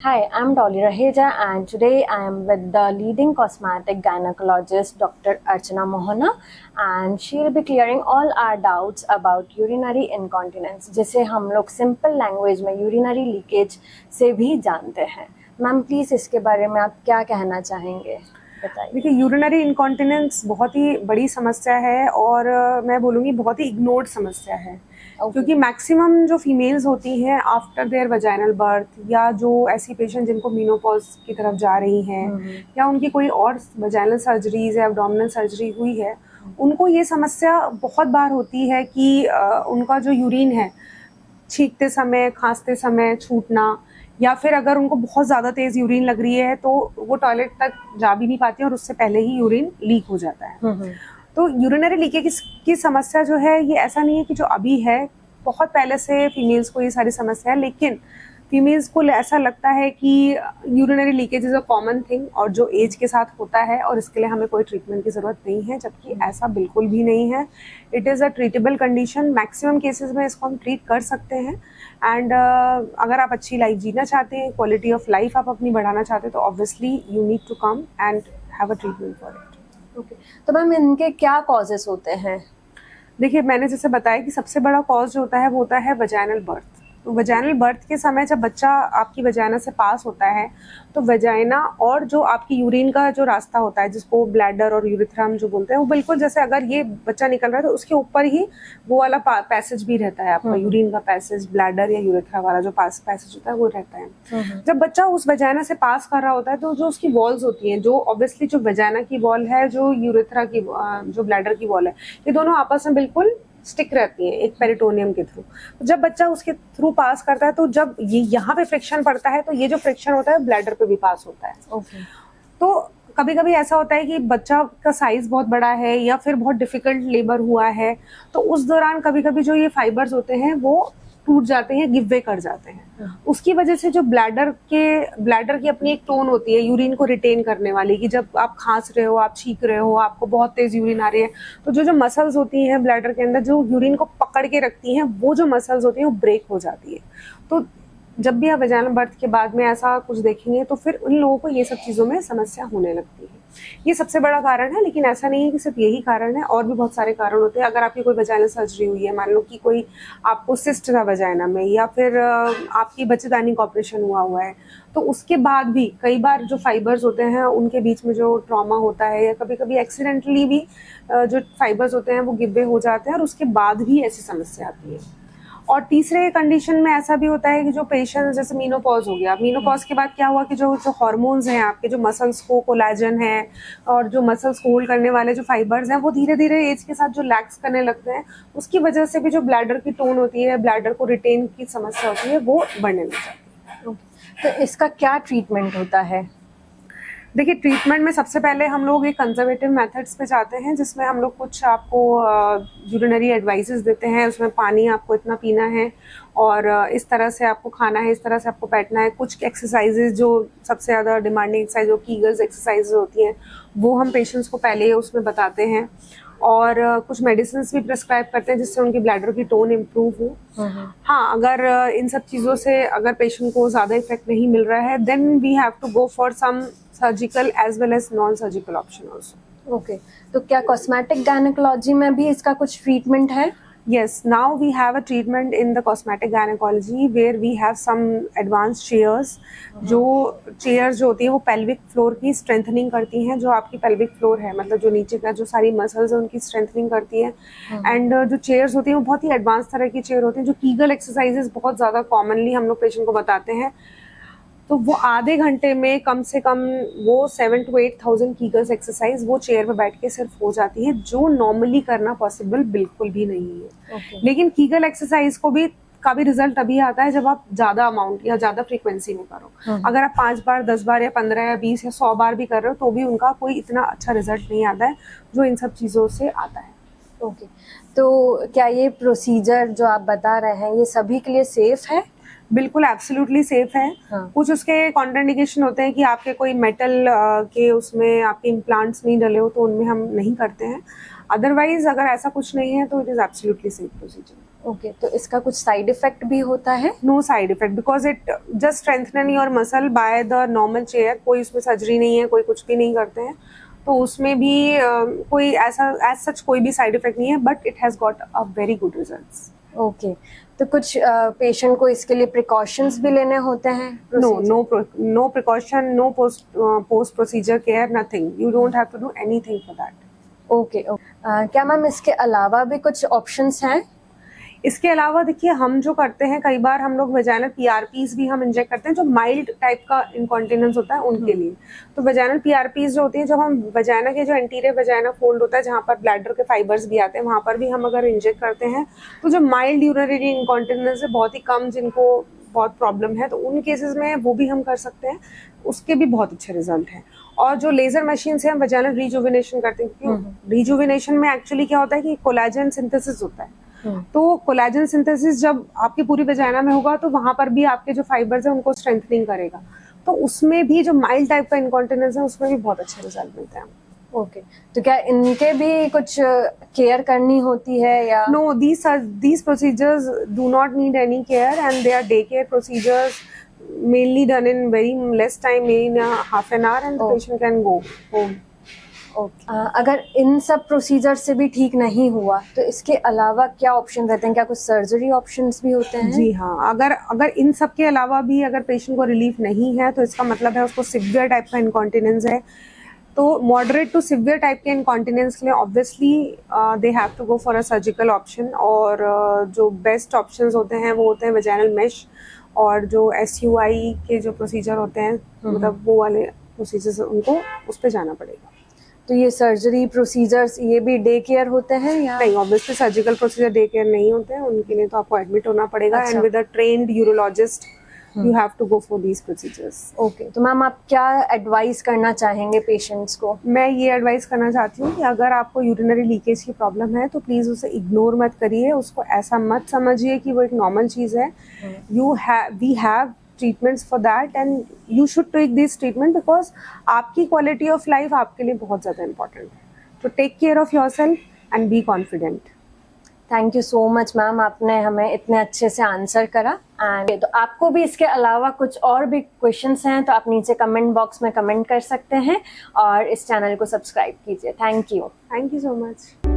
Hi, I'm Dolly Raheja, and today I am with the leading cosmetic gynecologist, Dr. Archana Mohana, and she will be clearing all our doubts about urinary incontinence, जिसे हम लोग simple language में urinary leakage से भी जानते हैं। Ma'am please इसके बारे में आप क्या कहना चाहेंगे, बताइए। देखिए, यूरिनरी इनकॉन्टिनेंस बहुत ही बड़ी समस्या है और मैं बोलूँगी बहुत ही इग्नोर्ड समस्या है। क्योंकि मैक्सिमम जो फीमेल्स होती हैं आफ्टर देयर वजाइनल बर्थ या जो ऐसी पेशेंट जिनको मेनोपॉज की तरफ जा रही हैं या उनकी कोई और वजाइनल सर्जरीज या एब्डोमिनल सर्जरी हुई है, उनको ये समस्या बहुत बार होती है कि उनका जो यूरिन है छींकते समय, खांसते समय छूटना, या फिर अगर उनको बहुत ज़्यादा तेज़ यूरिन लग रही है तो वो टॉयलेट तक जा भी नहीं पाती और उससे पहले ही यूरिन लीक हो जाता है। तो यूरिनरी लीकेज की समस्या जो है ये ऐसा नहीं है कि जो अभी है, बहुत पहले से फीमेल्स को ये सारी समस्या है, लेकिन फीमेल्स को ऐसा लगता है कि urinary leakage is a common thing और जो एज के साथ होता है और इसके लिए हमें कोई ट्रीटमेंट की ज़रूरत नहीं है, जबकि ऐसा बिल्कुल भी नहीं है। It is a treatable condition. Maximum cases में इसको हम ट्रीट कर सकते हैं एंड अगर आप अच्छी लाइफ जीना चाहते हैं, क्वालिटी ऑफ लाइफ आप अपनी बढ़ाना चाहते हैं, तो obviously you need to come and have a treatment for it. Okay, तो मैम इनके क्या कॉजेस होते हैं? देखिए, मैंने जैसे बताया कि सबसे बड़ा कॉज जो होता है वो होता है वजाइनल बर्थ। तो वजाइनल बर्थ के समय जब बच्चा आपकी वजाइना से पास होता है तो वजाइना और जो आपकी यूरिन का जो रास्ता होता है, जिसको ब्लैडर और यूरिथ्रा हम जो बोलते हैं, वो बिल्कुल जैसे अगर ये बच्चा निकल रहा है तो उसके ऊपर ही वो वाला पैसेज भी रहता है आपका, यूरिन का पैसेज, ब्लैडर या यूरिथ्रा वाला जो पैसेज होता है वो रहता है। जब बच्चा उस वजाइना से पास कर रहा होता है तो जो उसकी वॉल्स होती हैं, जो ऑब्वियसली जो वजाइना की वॉल है, जो यूरिथ्रा की जो ब्लैडर की वॉल है, ये दोनों आपस में बिल्कुल स्टिक रहती है एक पेरिटोनियम के थ्रू। जब बच्चा उसके थ्रू पास करता है तो जब ये यहाँ पे फ्रिक्शन पड़ता है तो ये जो फ्रिक्शन होता है ब्लैडर पे भी पास होता है। तो कभी कभी ऐसा होता है कि बच्चा का साइज बहुत बड़ा है या फिर बहुत डिफिकल्ट लेबर हुआ है, तो उस दौरान कभी कभी जो ये फाइबर्स होते हैं वो टूट जाते हैं, गिव वे कर जाते हैं। उसकी वजह से जो ब्लैडर की अपनी एक टोन होती है यूरिन को रिटेन करने वाली, कि जब आप खांस रहे हो, आप छींक रहे हो, आपको बहुत तेज यूरिन आ रही है, तो जो मसल्स होती हैं ब्लैडर के अंदर जो यूरिन को पकड़ के रखती हैं, वो जो मसल्स होती हैं वो ब्रेक हो जाती है। तो जब भी आप वजाइनल बर्थ के बाद में ऐसा कुछ देखेंगे तो फिर उन लोगों को ये सब चीज़ों में समस्या होने लगती है। ये सबसे बड़ा कारण है, लेकिन ऐसा नहीं है कि सिर्फ यही कारण है, और भी बहुत सारे कारण होते हैं। अगर आपकी कोई वजाइनल सर्जरी हुई है, मान लो कि कोई आपको सिस्ट था वजाइना में, या फिर आपकी बच्चेदानी का ऑपरेशन हुआ है, तो उसके बाद भी कई बार जो फाइबर्स होते हैं उनके बीच में जो ट्रॉमा होता है, या कभी कभी एक्सीडेंटली भी जो फाइबर्स होते हैं वो गिव वे हो जाते हैं और उसके बाद भी ऐसी समस्या आती है। और तीसरे कंडीशन में ऐसा भी होता है कि जो पेशेंट, जैसे मीनोपॉज हो गया, मीनोपॉज के बाद क्या हुआ कि जो हार्मोन्स हैं आपके, जो मसल्स को कोलेजन है और जो मसल्स को होल्ड करने वाले जो फाइबर्स हैं, वो धीरे धीरे एज के साथ जो लैक्स करने लगते हैं, उसकी वजह से भी जो ब्लैडर की टोन होती है, ब्लैडर को रिटेन की समस्या होती है, वो बढ़ने लग जाती है। तो इसका क्या ट्रीटमेंट होता है? देखिए, ट्रीटमेंट में सबसे पहले हम लोग एक कंजर्वेटिव मेथड्स पे जाते हैं, जिसमें हम लोग कुछ आपको यूरिनरी एडवाइसेस देते हैं। उसमें पानी आपको इतना पीना है और इस तरह से आपको खाना है, इस तरह से आपको बैठना है। कुछ एक्सरसाइजेज जो सबसे ज़्यादा डिमांडिंग एक्सरसाइज, जो कीगल्स एक्सरसाइजेज होती हैं, वो हम पेशेंट्स को पहले उसमें बताते हैं, और कुछ मेडिसिन भी प्रेस्क्राइब करते हैं जिससे उनकी ब्लैडर की टोन इम्प्रूव हो। हाँ, अगर इन सब चीज़ों से अगर पेशेंट को ज़्यादा इफेक्ट नहीं मिल रहा है, then we have to go for some surgical as well as non surgical option also. Okay, तो क्या कॉस्मेटिक गायनेकोलॉजी में भी इसका कुछ ट्रीटमेंट है? Yes, now we have a treatment in the cosmetic gynecology where we have some advanced chairs। जो chairs जो होती है वो pelvic floor की strengthening करती हैं, जो आपकी pelvic floor है, मतलब जो नीचे का जो सारी muscles है उनकी strengthening करती है। एंड जो chairs होती हैं वो बहुत ही advanced तरह की chair होती हैं, जो Kegel exercises बहुत ज़्यादा commonly हम लोग पेशेंट को बताते हैं। तो वो आधे घंटे में कम से कम वो 7,000 to 8,000 कीगल्स एक्सरसाइज वो चेयर पे बैठ के सिर्फ हो जाती है, जो नॉर्मली करना पॉसिबल बिल्कुल भी नहीं है। लेकिन कीगल एक्सरसाइज को भी का भी रिजल्ट तभी आता है जब आप ज्यादा अमाउंट या ज्यादा फ्रीक्वेंसी में करो। अगर आप 5 बार, 10 बार या 15 या 20 या 100 बार भी कर रहे हो तो भी उनका कोई इतना अच्छा रिजल्ट नहीं आता है जो इन सब चीजों से आता है। ओके, तो क्या ये प्रोसीजर जो आप बता रहे हैं ये सभी के लिए सेफ है? बिल्कुल एब्सोल्युटली सेफ है। कुछ उसके कॉन्ट्राइंडिकेशन होते हैं कि आपके कोई मेटल के उसमें आपके इम्प्लांट्स नहीं डले हो, तो उनमें हम नहीं करते हैं। अदरवाइज अगर ऐसा कुछ नहीं है तो it is absolutely safe procedure. Okay, तो इसका कुछ साइड इफेक्ट भी होता है? No side effect because it just strengthen your muscle by the normal chair. कोई उसमें सर्जरी नहीं है, कोई कुछ भी नहीं करते हैं, तो उसमें भी कोई ऐसा एज सच कोई भी साइड इफेक्ट नहीं है, but it has got a very good results. Okay, तो कुछ पेशेंट को इसके लिए प्रिकॉशंस भी लेने होते हैं? No precaution, no post procedure care, nothing. You don't have to do anything for that. Okay, क्या मैम इसके अलावा भी कुछ ऑप्शंस हैं? इसके अलावा देखिए, हम जो करते हैं कई बार हम लोग वेजाइनल पीआरपीज भी हम इंजेक्ट करते हैं, जो माइल्ड टाइप का इनकॉन्टिनेंस होता है उनके लिए। तो वेजाइनल पीआरपीज जो होती है, जो हम वेजाइना के जो एंटीरियर वेजाइना फोल्ड होता है जहाँ पर ब्लैडर के फाइबर्स भी आते हैं, वहाँ पर भी हम अगर इंजेक्ट करते हैं, तो जो माइल्ड यूरिनरी इनकॉन्टिनेंस है, बहुत ही कम जिनको बहुत प्रॉब्लम है, तो उन केसेस में वो भी हम कर सकते हैं, उसके भी बहुत अच्छे रिजल्ट हैं। और जो लेजर मशीन से हम वेजाइनल रिजुविनेशन करते हैं, क्योंकि रिजुविनेशन में एक्चुअली क्या होता है कि कोलेजन सिंथेसिस होता है। तो कोलेजन सिंथेसिस जब आपकी पूरी वेजाइना में होगा, तो वहां पर भी आपके जो फाइबर्स हैं उनको स्ट्रेंथनिंग करेगा। तो उसमें भी जो माइल्ड टाइप का इनकॉन्टिनेंस है, उसमें भी बहुत अच्छे रिजल्ट मिलते हैं। ओके, तो क्या इनके भी कुछ केयर करनी होती है या? No, these procedures do not need any care and they are day care procedures, mainly done in very less time, maybe in a half an hour, and the patient can go home. Okay, अगर इन सब procedure से भी ठीक नहीं हुआ, तो इसके अलावा क्या ऑप्शन रहते हैं? क्या कुछ सर्जरी ऑप्शंस भी होते हैं? जी हाँ, अगर इन सब के अलावा भी अगर पेशेंट को रिलीफ नहीं है, तो इसका मतलब है उसको सिवियर टाइप का इनकॉन्टिनेंस है। तो मॉडरेट टू सिवियर टाइप के इनकॉन्टिनेंस के लिए obviously they have to go for a surgical option, और जो बेस्ट ऑप्शंस होते हैं वो होते हैं वेजाइनल मेश, और जो SUI के जो प्रोसीजर होते हैं, मतलब वो वाले प्रोसीजर्स, उनको उस पर जाना पड़ेगा। तो ये सर्जरी प्रोसीजर्स ये भी डे केयर होते हैं या? नहीं, obviously surgical procedure day care नहीं होते हैं, उनके लिए तो आपको एडमिट होना पड़ेगा, and with a trained urologist you have to go for these procedures. Okay, तो मैम आप क्या एडवाइस करना चाहेंगे पेशेंट्स को? मैं ये एडवाइस करना चाहती हूँ कि अगर आपको यूरिनरी लीकेज की प्रॉब्लम है, तो प्लीज़ उसे इग्नोर मत करिए, उसको ऐसा मत समझिए कि वो एक नॉर्मल चीज़ है। We have treatments for that, and you should take this treatment, because आपकी क्वालिटी ऑफ लाइफ आपके लिए बहुत ज़्यादा इंपॉर्टेंट है। तो take care of yourself and be confident. Thank you so much ma'am, आपने हमें इतने अच्छे से आंसर करा। एंड तो आपको भी इसके अलावा कुछ और भी क्वेश्चंस हैं, तो आप नीचे कमेंट बॉक्स में कमेंट कर सकते हैं, और इस चैनल को सब्सक्राइब कीजिए। Thank you so much.